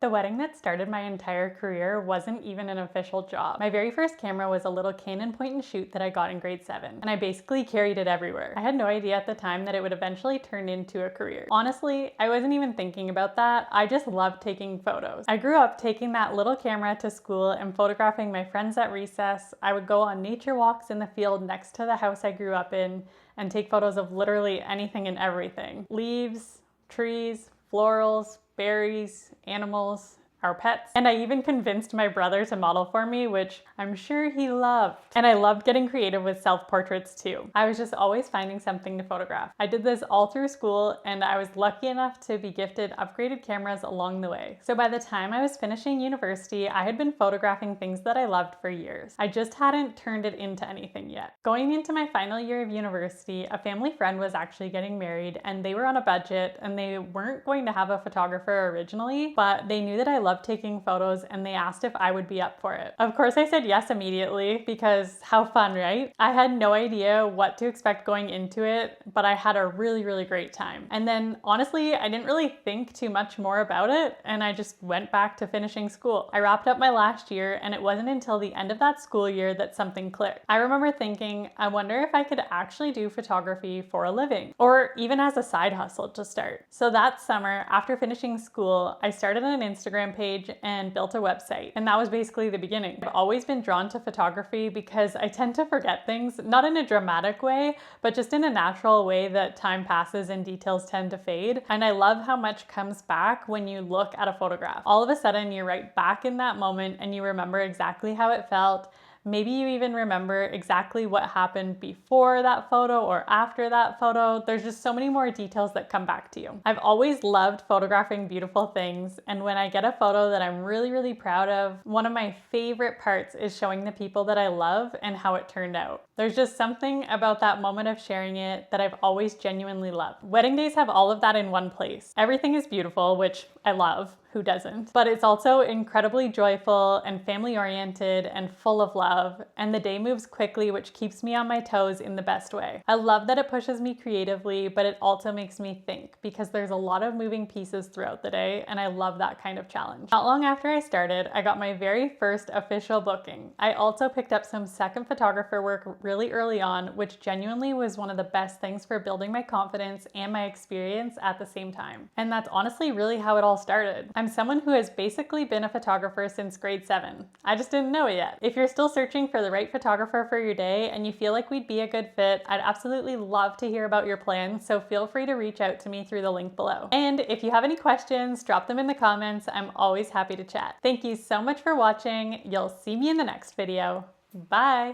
The wedding that started my entire career wasn't even an official job. My very first camera was a little Canon point and shoot that I got in grade 7, and I basically carried it everywhere. I had no idea at the time that it would eventually turn into a career. Honestly, I wasn't even thinking about that. I just loved taking photos. I grew up taking that little camera to school and photographing my friends at recess. I would go on nature walks in the field next to the house I grew up in and take photos of literally anything and everything. Leaves, trees, florals, berries, animals, our pets. And I even convinced my brother to model for me, which I'm sure he loved. And I loved getting creative with self-portraits too. I was just always finding something to photograph. I did this all through school, and I was lucky enough to be gifted upgraded cameras along the way. So by the time I was finishing university, I had been photographing things that I loved for years. I just hadn't turned it into anything yet. Going into my final year of university, a family friend was actually getting married, and they were on a budget, and they weren't going to have a photographer originally, but they knew that I loved taking photos, and they asked if I would be up for it. Of course I said yes immediately, because how fun, right? I had no idea what to expect going into it, but I had a really great time. And then honestly, I didn't really think too much more about it, and I just went back to finishing school. I wrapped up my last year, and it wasn't until the end of that school year that something clicked. I remember thinking, I wonder if I could actually do photography for a living, or even as a side hustle to start. So that summer, after finishing school, I started an Instagram page and built a website. And that was basically the beginning. I've always been drawn to photography because I tend to forget things, not in a dramatic way, but just in a natural way that time passes and details tend to fade. And I love how much comes back when you look at a photograph. All of a sudden, you're right back in that moment and you remember exactly how it felt. Maybe you even remember exactly what happened before that photo or after that photo. There's just so many more details that come back to you. I've always loved photographing beautiful things, and when I get a photo that I'm really proud of, one of my favorite parts is showing the people that I love and how it turned out. There's just something about that moment of sharing it that I've always genuinely loved. Wedding days have all of that in one place. Everything is beautiful, which I love. Who doesn't? But it's also incredibly joyful and family-oriented and full of love, and the day moves quickly, which keeps me on my toes in the best way. I love that it pushes me creatively, but it also makes me think, because there's a lot of moving pieces throughout the day, and I love that kind of challenge. Not long after I started, I got my very first official booking. I also picked up some second photographer work really early on, which genuinely was one of the best things for building my confidence and my experience at the same time. And that's honestly really how it all started. I'm someone who has basically been a photographer since grade 7. I just didn't know it yet. If you're still searching for the right photographer for your day and you feel like we'd be a good fit, I'd absolutely love to hear about your plans, so feel free to reach out to me through the link below. And if you have any questions, drop them in the comments. I'm always happy to chat. Thank you so much for watching. You'll see me in the next video. Bye!